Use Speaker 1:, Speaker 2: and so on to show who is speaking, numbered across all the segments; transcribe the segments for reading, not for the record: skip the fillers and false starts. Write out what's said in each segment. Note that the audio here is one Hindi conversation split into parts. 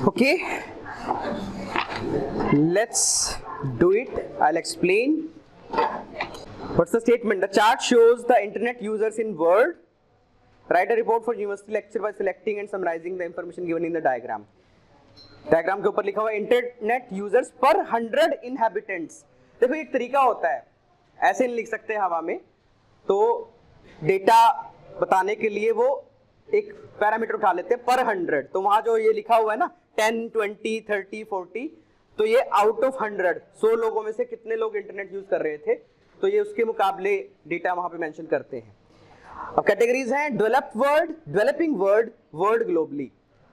Speaker 1: Okay, let's do it. I'll explain. What's the statement? The chart shows the internet users in Word. Write a report for university lecture by selecting and summarizing the information given in the diagram. Diagram के ऊपर लिखा हुआ है इंटरनेट यूजर्स पर 100 इनहैबिटेंट्स. देखो एक तरीका होता है, ऐसे नहीं लिख सकते हवा में, तो डेटा बताने के लिए वो एक पैरामीटर उठा लेते हैं पर 100. तो वहां जो ये लिखा हुआ है ना 10, 20, 30, 40, तो ये आउट ऑफ 100 लोगों में से कितने लोग इंटरनेट यूज कर रहे थे, तो ये उसके मुकाबले डेटा वहां पे मेंशन करते हैं. अब कैटेगरीज हैं developed world, developing world, world globally.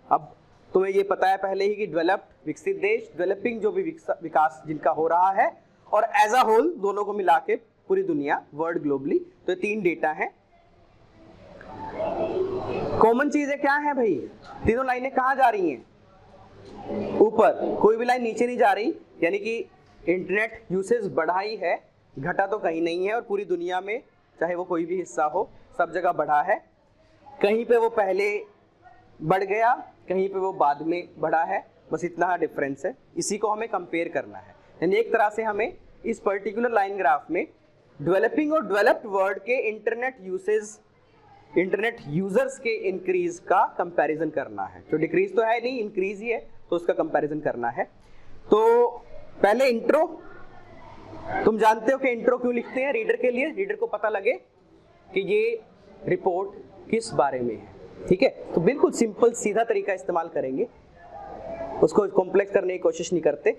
Speaker 1: अब तुम्हें ये पता है पहले ही कि डेवलप्ड विकसित देश, डेवलपिंग जो भी विकास जिनका हो रहा है, और एज अ होल दोनों को मिला के पूरी दुनिया, वर्ल्ड ग्लोबली. तो ये 3 डेटा हैं. कॉमन चीजें क्या है भाई? तीनों लाइनें कहां जा रही हैं? ऊपर. कोई भी लाइन नीचे नहीं जा रही, यानी कि इंटरनेट यूसेज बढ़ा ही है, घटा तो कहीं नहीं है. और पूरी दुनिया में चाहे वो कोई भी हिस्सा हो, सब जगह बढ़ा है. कहीं पे वो पहले बढ़ गया, कहीं पे वो बाद में बढ़ा है, बस इतना डिफरेंस है. इसी को हमें कंपेयर करना है. यानी एक तरह से हमें इस पर्टिकुलर लाइन ग्राफ में डेवलपिंग और डेवलप्ड वर्ल्ड के इंटरनेट यूसेज, इंटरनेट यूजर्स के इंक्रीज का कंपैरिजन करना है. जो डिक्रीज तो है नहीं, इंक्रीज ही है, तो उसका कंपैरिजन करना है. तो पहले इंट्रो. तुम जानते हो कि इंट्रो क्यों लिखते हैं? रीडर के लिए, रीडर को पता लगे कि ये रिपोर्ट किस बारे में है. ठीक है, तो बिल्कुल सिंपल सीधा तरीका इस्तेमाल करेंगे, उसको कॉम्प्लेक्स करने की कोशिश नहीं करते.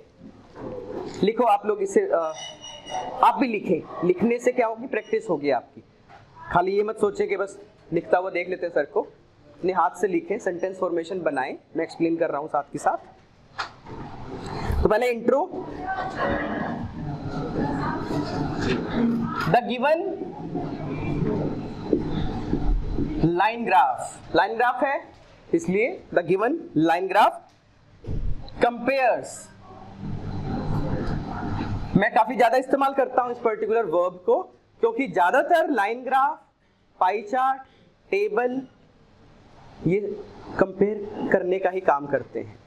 Speaker 1: लिखो आप लोग इसे, आप भी लिखें. लिखने से क्या होगी? प्रैक्टिस होगी आपकी. खाली ये मत सोचें कि बस लिखता हुआ देख लेते हैं सर को. अपने हाथ से लिखें, सेंटेंस फॉर्मेशन बनाएं. मैं एक्सप्लेन कर रहा हूं साथ के साथ. तो पहले intro. The given line graph, line graph है इसलिए the given line graph compares. मैं काफी ज्यादा इस्तेमाल करता हूं इस पर्टिकुलर वर्ब को, क्योंकि ज्यादातर line graph, pie chart, table ये कंपेयर करने का ही काम करते हैं.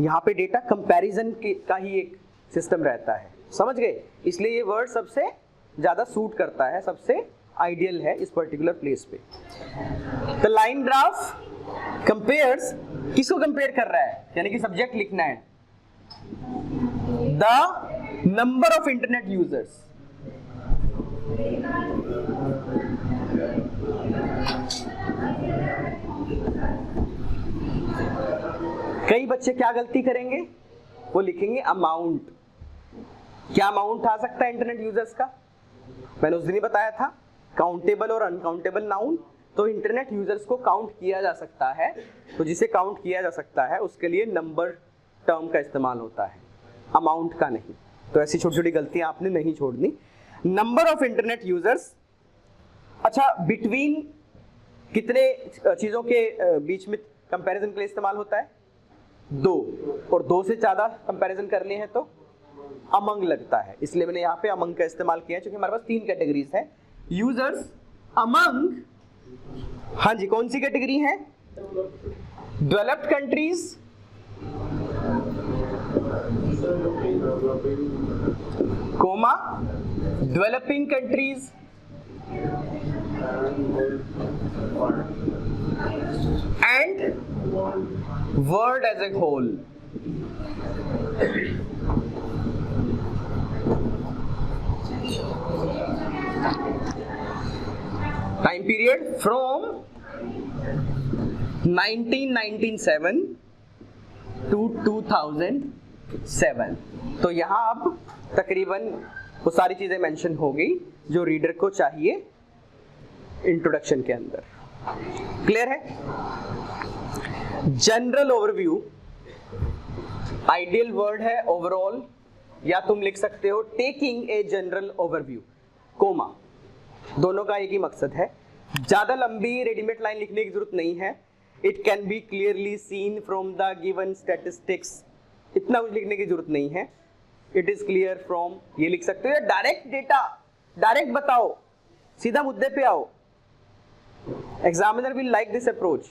Speaker 1: यहाँ पे डेटा कंपैरिजन का ही एक सिस्टम रहता है. समझ गए? इसलिए ये वर्ड सबसे ज्यादा सूट करता है, सबसे आइडियल है इस पर्टिकुलर प्लेस पे. तो लाइन ग्राफ कंपेयर्स, किसको कंपेयर कर रहा है? यानी कि सब्जेक्ट लिखना है. The number of internet users. कई बच्चे क्या गलती करेंगे? वो लिखेंगे अमाउंट. क्या अमाउंट आ सकता है इंटरनेट यूजर्स का? मैंने उस दिन ही बताया था, काउंटेबल और अनकाउंटेबल नाउन. तो इंटरनेट यूजर्स को काउंट किया जा सकता है, तो जिसे काउंट किया जा सकता है उसके लिए नंबर टर्म का इस्तेमाल होता है, अमाउंट का नहीं. तो ऐसी छोटी छोटी गलतियां आपने नहीं छोड़नी. Number of internet users. अच्छा, बिटवीन कितने चीजों के बीच में कंपैरिजन के लिए इस्तेमाल होता है? 2, और 2 से ज्यादा कंपैरिजन करने हैं तो अमंग लगता है. इसलिए मैंने यहाँ पे अमंग का इस्तेमाल किया है, क्योंकि हमारे पास 3 कैटेगरीज है. यूजर्स अमंग, हाँ जी, कौन सी कैटेगरी है? Developed countries, comma developing countries, and world as a whole. Time period from 1997 to 2007. तो यहां अब तकरीबन वो सारी चीजें मेंशन हो गई जो रीडर को चाहिए इंट्रोडक्शन के अंदर. क्लियर है? जनरल ओवरव्यू आइडियल वर्ड है ओवरऑल, या तुम लिख सकते हो taking a general overview, coma. दोनों का एक ही मकसद है. ज्यादा लंबी रेडीमेड लाइन लिखने की जरूरत नहीं है. It can be clearly seen from the given statistics. इतना कुछ लिखने की जरूरत नहीं है. इट इज क्लियर फ्रॉम, ये लिख सकते हो. डायरेक्ट डेटा, डायरेक्ट बताओ, सीधा मुद्दे पे आओ. Examiner will like this approach.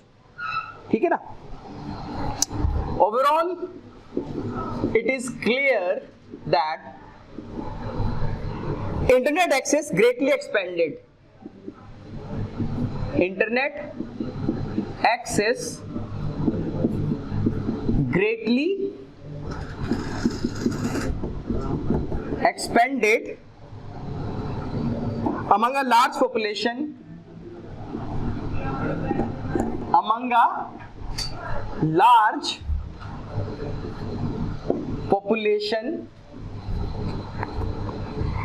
Speaker 1: ठीक है ना? Overall, it is clear that internet access greatly expanded. Internet access greatly expanded among a large population,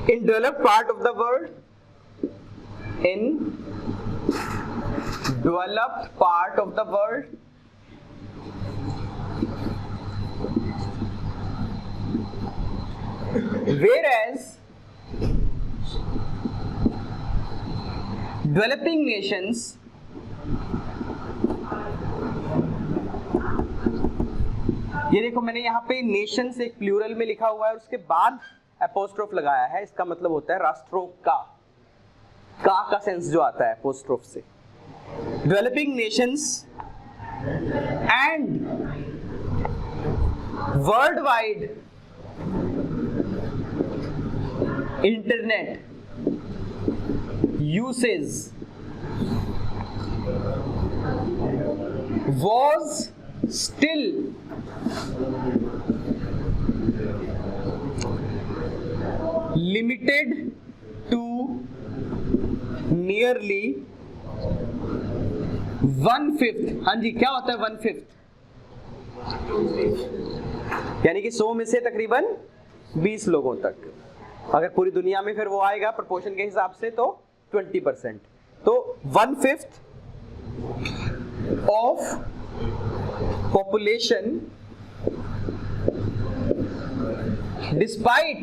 Speaker 1: in developed part of the world, whereas developing nations ये देखो मैंने यहाँ पे नेशंस एक प्लूरल में लिखा हुआ है और उसके बाद एपोस्ट्रोफ लगाया है, इसका मतलब होता है राष्ट्रों का सेंस जो आता है एपोस्ट्रोफ से। Developing Nations and world wide internet usage was still limited to nearly 1/5। हाँ जी, क्या होता है 1/5? यानी कि 100 में से तकरीबन 20 लोगों तक। अगर पूरी दुनिया में फिर वो आएगा प्रोपोर्शन के हिसाब से तो 20%। तो 1/5 ऑफ population डिस्पाइट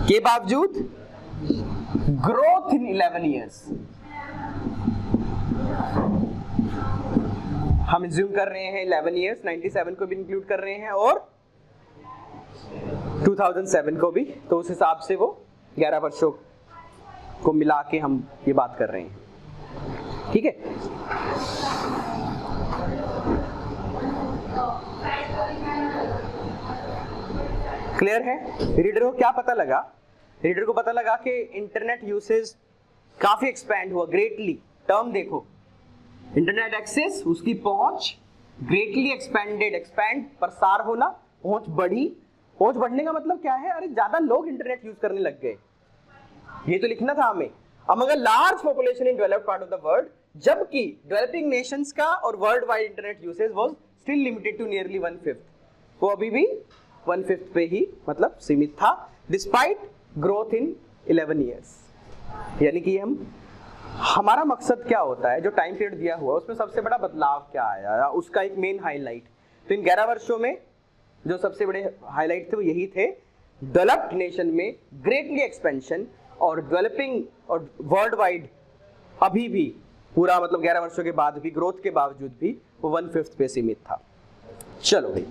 Speaker 1: के बावजूद ग्रोथ इन 11 years। हम ज्यूम कर रहे हैं 11 years, 97 को भी इंक्लूड कर रहे हैं और 2007 को भी, तो उस हिसाब से वो 11 वर्षों को मिला के हम ये बात कर रहे हैं। ठीक है, क्लियर है? रीडर को क्या पता लगा? रीडर को पता लगा कि इंटरनेट यूसेज काफी एक्सपैंड हुआ, ग्रेटली। टर्म देखो, इंटरनेट एक्सेस, उसकी पहुंच ग्रेटली एक्सपैंडेड, एक्सपैंड प्रसार होना, पहुंच बढ़ी। पहुंच बढ़ने का मतलब क्या है? अरे ज्यादा लोग इंटरनेट यूज करने लग गए, ये तो लिखना था हमें। Among a large population in developed part of the world, जबकि डेवलपिंग नेशंस का और world wide internet usage was still limited to nearly 1/5। वो अभी भी 1/5 पे ही मतलब सीमित था, डिस्पाइट ग्रोथ इन 11 years। यानी कि हमारा मकसद क्या होता है, जो टाइम पीरियड दिया हुआ उसमें सबसे बड़ा बदलाव क्या आया, उसका एक मेन हाईलाइट। तो इन 11 वर्षों में जो सबसे बड़े हाईलाइट थे वो यही थे, डेवलप्ड नेशन में ग्रेटली एक्सपेंशन और डेवलपिंग और वर्ल्ड वाइड अभी भी पूरा मतलब 11 वर्षों के बाद भी, ग्रोथ के बावजूद भी वो 1/5 पे सीमित था। चलो भाई,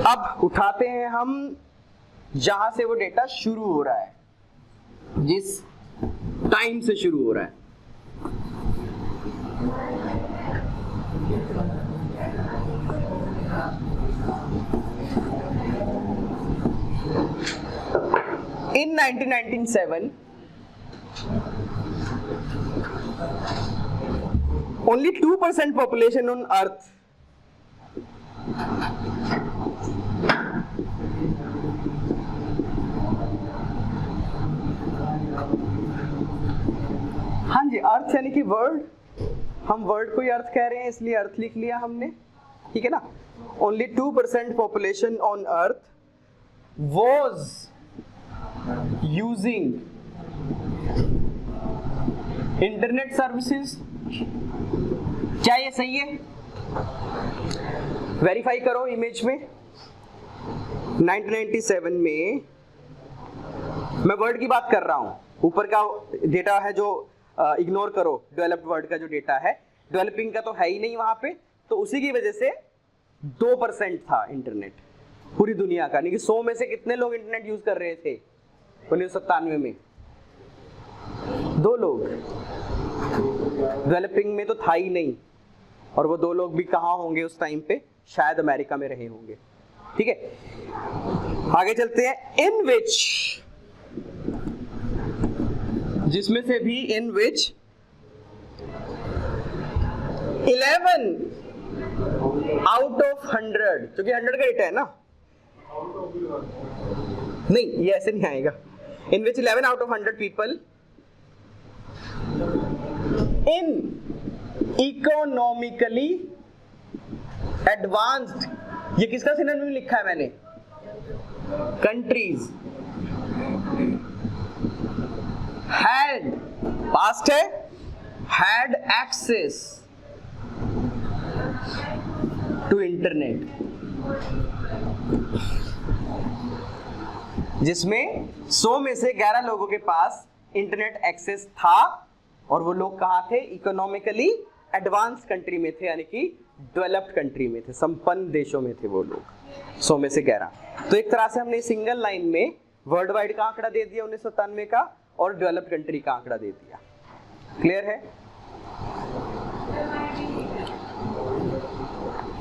Speaker 1: अब उठाते हैं हम जहां से वो डेटा शुरू हो रहा है, जिस टाइम से शुरू हो रहा है। In 1997, only 2% population on Earth हाँ जी, अर्थ यानी कि वर्ल्ड, हम वर्ल्ड को ही अर्थ कह रहे हैं इसलिए अर्थ लिख लिया हमने, ठीक है ना। Only 2% population on earth was using internet services. क्या ये सही है? वेरीफाई करो इमेज में। 1997 में मैं वर्ल्ड की बात कर रहा हूं, ऊपर का डेटा है जो इग्नोर करो, डेवलप्ड वर्ल्ड का जो डेटा है, डेवलपिंग का तो है ही नहीं वहां पे, तो उसी की वजह से 2% था इंटरनेट पूरी दुनिया का। यानी कि 100 में से कितने लोग इंटरनेट यूज कर रहे थे 1997 में? 2 लोग। डेवलपिंग में तो था ही नहीं, और वो 2 लोग भी कहाँ होंगे उस टाइम पे, शायद अमेरिका में रहे होंगे। ठीक है, आगे चलते हैं। इन विच, जिसमें से भी इन विच 11 आउट ऑफ 100, क्योंकि 100 का डेटा है ना, नहीं ये ऐसे नहीं आएगा। इन विच 11 out of 100 people in economically advanced, ये किसका सिनोनिम लिखा है मैंने, कंट्रीज, हैड, पास्ट है, हैड एक्सेस टू इंटरनेट, जिसमें 100 में से 11 लोगों के पास इंटरनेट एक्सेस था, और वो लोग कहाँ थे, इकोनॉमिकली एडवांस कंट्री में थे, यानी कि डेवलप्ड कंट्री में थे, संपन्न देशों में थे वो लोग, 100 में से 11। तो एक तरह से हमने सिंगल लाइन में वर्ल्ड वाइड का आंकड़ा दे दिया 1997 का, और डेवलप्ड कंट्री का आंकड़ा दे दिया। क्लियर है?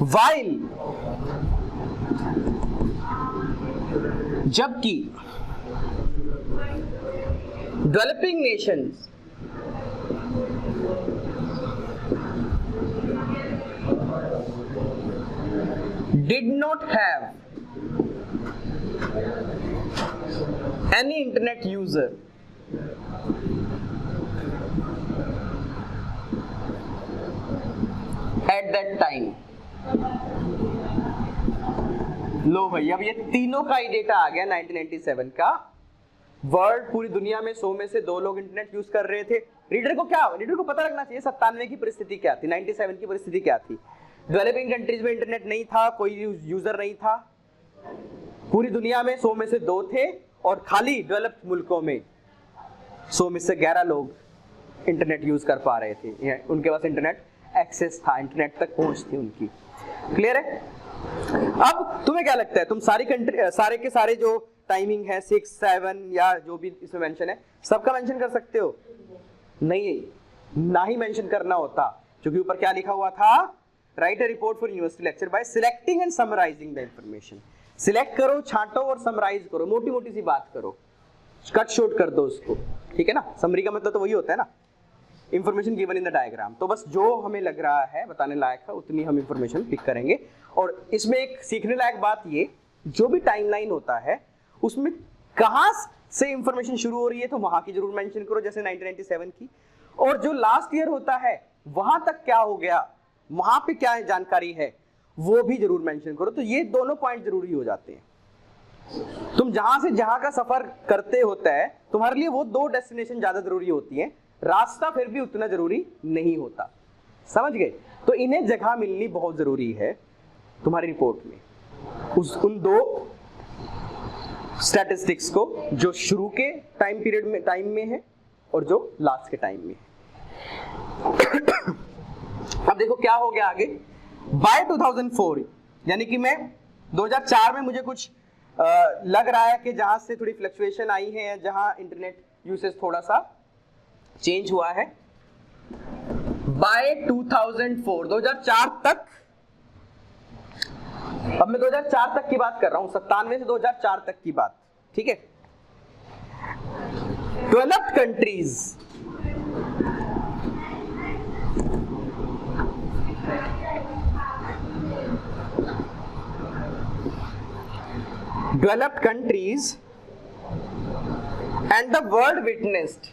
Speaker 1: वाइल, जबकि developing Nations did not have any internet user at that time। लो भाई, अब ये तीनों का ही डेटा आ गया 1997 का। वर्ल्ड, पूरी दुनिया में 100 में से 2 लोग इंटरनेट यूज कर रहे थे। रीडर को पता लगना चाहिए 97 की परिस्थिति क्या थी, 97 की परिस्थिति क्या थी। डेवलपिंग कंट्रीज में इंटरनेट नहीं था, कोई यूजर नहीं था, पूरी दुनिया में 100 में से 2 थे, और खाली डेवलप्ड मुल्कों में 100 में से 11 लोग इंटरनेट यूज कर पा रहे थे, उनके पास इंटरनेट एक्सेस था, इंटरनेट तक पहुंच थी उनकी। क्लियर है? अब तुम्हें क्या लगता है, तुम सारी कंट्री, सारे के सारे जो टाइमिंग है 6, 7 या जो भी इसमें मेंशन है, सबका मेंशन कर सकते हो? नहीं, ना ही मेंशन करना होता, क्योंकि ऊपर क्या लिखा हुआ था, write a report for university lecture by selecting and summarising the information. Select करो, छांटो और समराइज करो, मोटी मोटी सी बात करो, कट शॉर्ट कर दो उसको। ठीक है ना, समरी का मतलब तो वही होता है ना, information given in the diagram. तो बस जो हमें लग रहा है बताने लायक है उतनी हम इंफॉर्मेशन पिक करेंगे। और इसमें एक सीखने लायक बात ये, जो भी टाइमलाइन होता है उसमें कहां से इंफॉर्मेशन शुरू हो रही है तो वहां की जरूर मेंशन करो, जैसे 1997 की। और जो लास्ट ईयर होता है वहां तक क्या हो गया, वहां पे क्या जानकारी है, वो भी जरूर मेंशन करो। तो ये दोनों पॉइंट जरूरी हो जाते हैं। तुम जहां से जहां का सफर करते होता है, तुम्हारे लिए वो 2 डेस्टिनेशन ज्यादा जरूरी होती हैं, रास्ता फिर भी उतना जरूरी नहीं होता। समझ गए? तो इन्हें जगह मिलनी बहुत जरूरी है तुम्हारी रिपोर्ट में, उन 2 स्टैटिस्टिक्स को, जो शुरू के टाइम पीरियड में, टाइम में है, और जो लास्ट के टाइम में है। अब देखो क्या हो गया आगे। बाय 2004, यानी कि मैं 2004 में मुझे कुछ लग रहा है कि जहां से थोड़ी फ्लक्चुएशन आई है, या जहां इंटरनेट यूसेज थोड़ा सा चेंज हुआ है। बाय 2004, 2004 तक, अब मैं 2004 तक की बात कर रहा हूं, 97 से 2004 तक की बात। ठीक है, developed countries and the world witnessed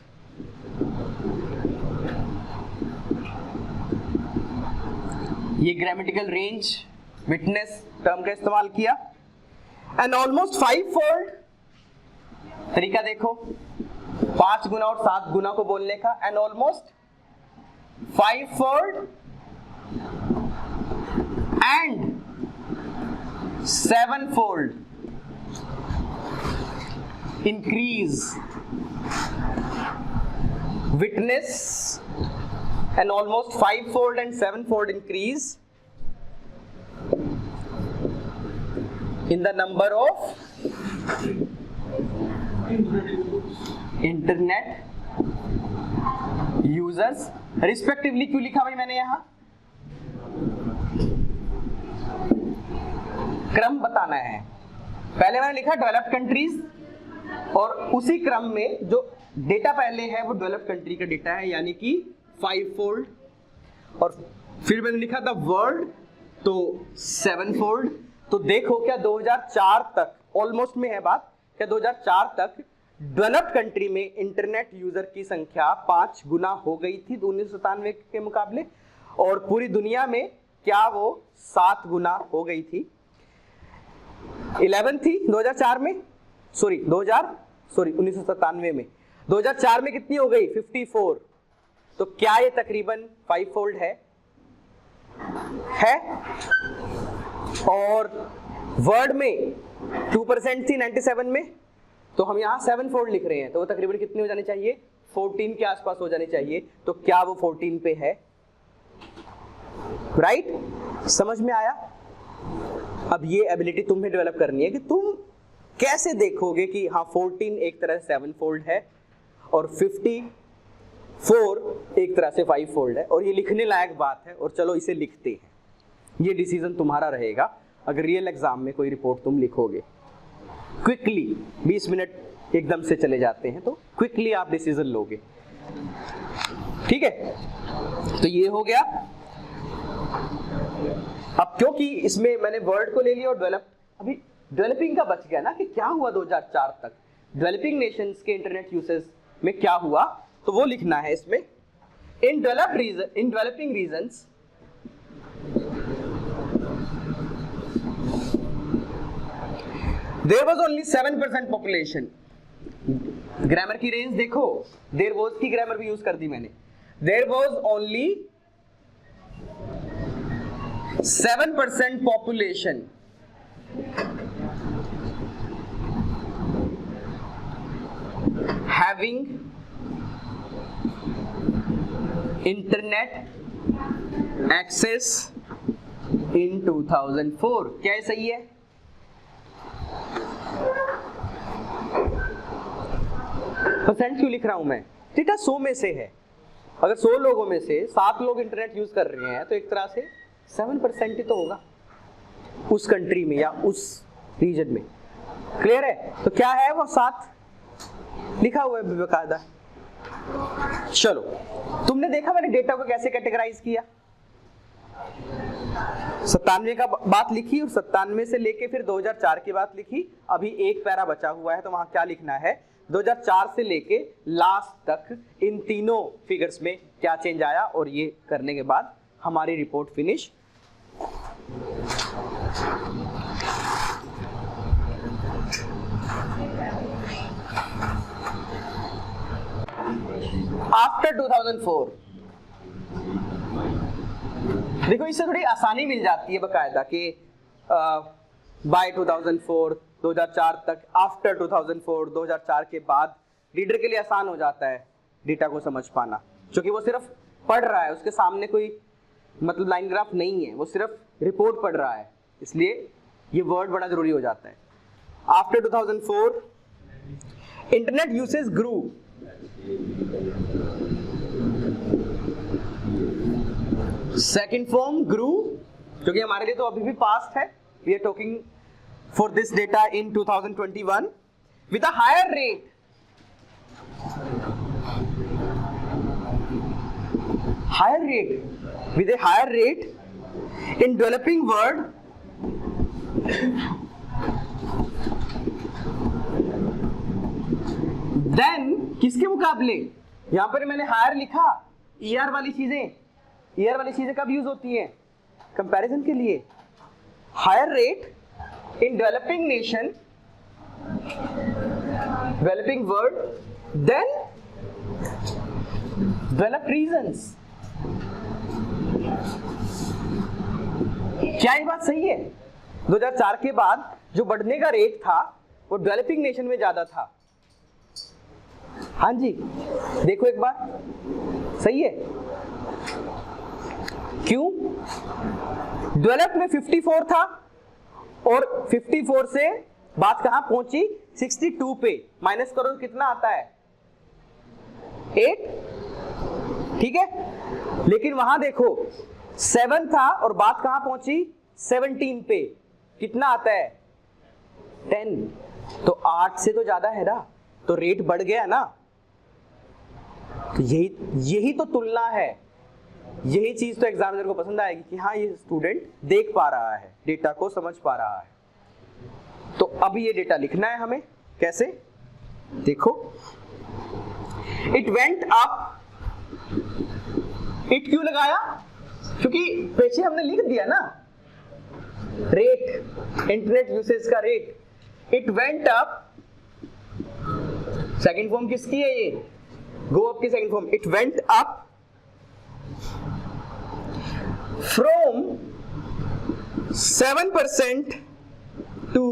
Speaker 1: ये ग्रामेटिकल रेंज, विटनेस टर्म का इस्तेमाल किया। एंड ऑलमोस्ट 5-fold, तरीका देखो, 5 गुना और 7 गुना को बोलने का, and almost 5-fold and 7-fold increase, witness an almost 5-fold and 7-fold increase in the number of internet users respectively। क्यों लिखा भाई मैंने यहां? क्रम बताना है। पहले मैंने लिखा डेवलप्ड कंट्रीज, और उसी क्रम में जो डेटा पहले है वो डेवलप्ड कंट्री का डेटा है, यानी कि 5 फोल्ड, और फिर मैंने लिखा था वर्ल्ड तो 7 फोल्ड। तो देखो क्या 2004 तक, ऑलमोस्ट में है बात, क्या 2004 तक डेवलप्ड कंट्री में इंटरनेट यूजर की संख्या 5 गुना हो गई थी 1997 के मुकाबले, और पूरी दुनिया में क्या वो 7 गुना हो गई थी। 11 थी 2004 में, सॉरी 1997 में, 2004 में कितनी हो गई 54। तो क्या ये तकरीबन 5 फोल्ड है? और वर्ड में 2% थी 97 में, तो हम यहां 7 फोल्ड लिख रहे हैं, तो वो तकरीबन कितनी हो जानी चाहिए 14 के आसपास हो जानी चाहिए। तो क्या वो 14 पे है? राइट? समझ में आया? अब ये एबिलिटी तुम्हें डेवलप करनी है कि तुम कैसे देखोगे कि हाँ 14 एक तरह से 7 फोल्ड है और 54 एक तरह से 5 फोल्ड है, और ये लिखने लायक बात है। और चलो इसे लिखते हैं, ये डिसीजन तुम्हारा रहेगा अगर रियल एग्जाम में कोई रिपोर्ट तुम लिखोगे। क्विकली 20 मिनट एकदम से चले जाते हैं, तो क्विकली आप डिसीजन लोगे, ठीक है? तो ये हो गया। अब क्योंकि इसमें मैंने वर्ड को ले लिया और डेवलप, अभी डेवलपिंग का बच गया ना कि क्या हुआ 2004 तक डेवलपिंग नेशंस के इंटरनेट यूसेज में क्या हुआ, तो वो लिखना है इसमें। In developing regions there was only 7% population. Grammar की रेंज देखो, देयर वाज की ग्रामर भी यूज कर दी मैंने। There was only 7% population having internet access in 2004। क्या ये सही है? परसेंट क्यों लिख रहा हूं मैं? डेटा 100 में से है, अगर 100 लोगों में से 7 लोग इंटरनेट यूज कर रहे हैं तो एक तरह से 7% ही तो होगा उस कंट्री में या उस रीजन में। क्लियर है? तो क्या है वो 7 लिखा हुआ है बेकायदा। चलो, तुमने देखा मैंने डेटा को कैसे कैटेगराइज किया। 97 का बात लिखी और 97 से लेके फिर 2004 की बात लिखी। अभी एक पैरा बचा हुआ है, तो वहां क्या लिखना है 2004 से लेके लास्ट तक इन तीनों फिगर्स में क्या चेंज आया, और ये करने के बाद हमारी रिपोर्ट फिनिश। आफ्टर 2004 देखो, इससे थोड़ी आसानी मिल जाती है बकायदा कि बाय 2004 2004 तक, आफ्टर 2004 2004 के बाद रीडर के लिए आसान हो जाता है डेटा को समझ पाना, क्योंकि वो सिर्फ पढ़ रहा है, उसके सामने कोई मतलब लाइन ग्राफ नहीं है, वो सिर्फ रिपोर्ट पढ़ रहा है, इसलिए ये वर्ड बड़ा जरूरी हो जाता है। After 2004 internet usage grew. Second form grew, क्योंकि हमारे लिए तो अभी भी पास्ट है, we are talking for this data in 2021 with a higher rate. Higher rate with a higher rate in developing world then किसके मुकाबले? यहां पर मैंने हायर लिखा, ईआर वाली चीजें कब यूज होती हैं? कंपैरिजन के लिए। Higher rate in developing nation, developing world, than developed regions. क्या ये बात सही है? 2004 के बाद जो बढ़ने का रेट था वो डेवलपिंग नेशन में ज्यादा था। हाँ जी, देखो एक बार, सही है? क्यों? डेवलप में 54 था और 54 से बात कहां पहुंची 62 पे। माइनस करो कितना आता है 8, ठीक है? लेकिन वहां देखो 7 था और बात कहां पहुंची 17 पे। कितना आता है 10, तो 8 से तो ज्यादा है ना, तो रेट बढ़ गया ना। तो यही तो तुलना है, यही चीज तो एग्जामिनर को पसंद आएगी कि हाँ ये स्टूडेंट देख पा रहा है, डेटा को समझ पा रहा है। तो अब ये डेटा लिखना है हमें, कैसे? देखो, इट वेंट अप, इट क्यों लगाया? क्योंकि पीछे हमने लिख दिया ना रेट, इंटरनेट यूसेज का rate. It went up, second form किसकी है ये? गो अप की second form. It went up from 7% to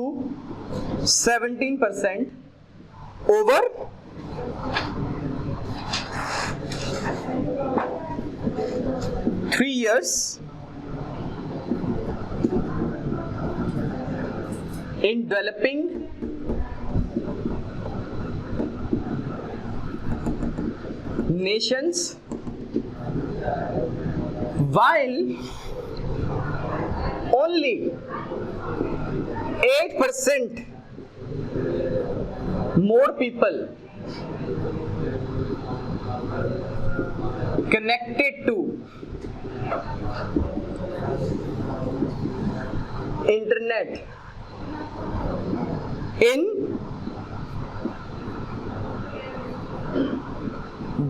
Speaker 1: 17% over 3 years in developing nations, while only 8% more people connected to internet in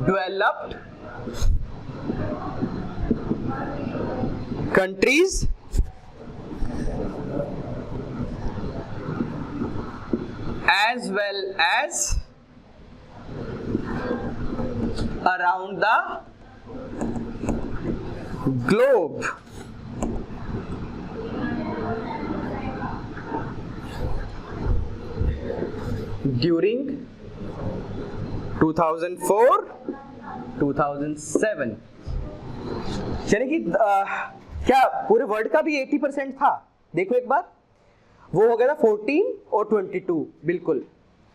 Speaker 1: developed countries as well as around the globe. During 2004-2007, यानी कि क्या पूरे वर्ल्ड का भी 80% था? देखो एक बार, वो हो गया था 14 और 22, बिल्कुल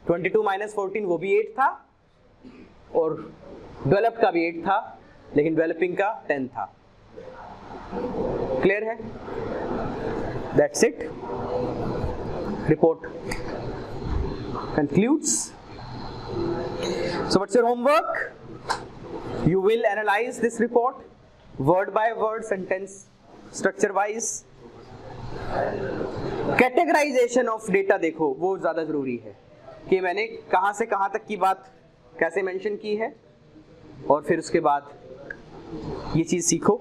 Speaker 1: 22 माइनस 14 वो भी 8 था, और डेवलप्ड का भी 8 था, लेकिन डेवलपिंग का 10 था। क्लियर है? That's it. Report concludes. So what's your homework? You will analyze this report word by word, sentence structure wise. Categorization of data देखो, वो ज़्यादा ज़रूरी है कि मैंने कहाँ से कहाँ तक की बात कैसे मेंशन की है, और फिर उसके बाद ये चीज़ सीखो।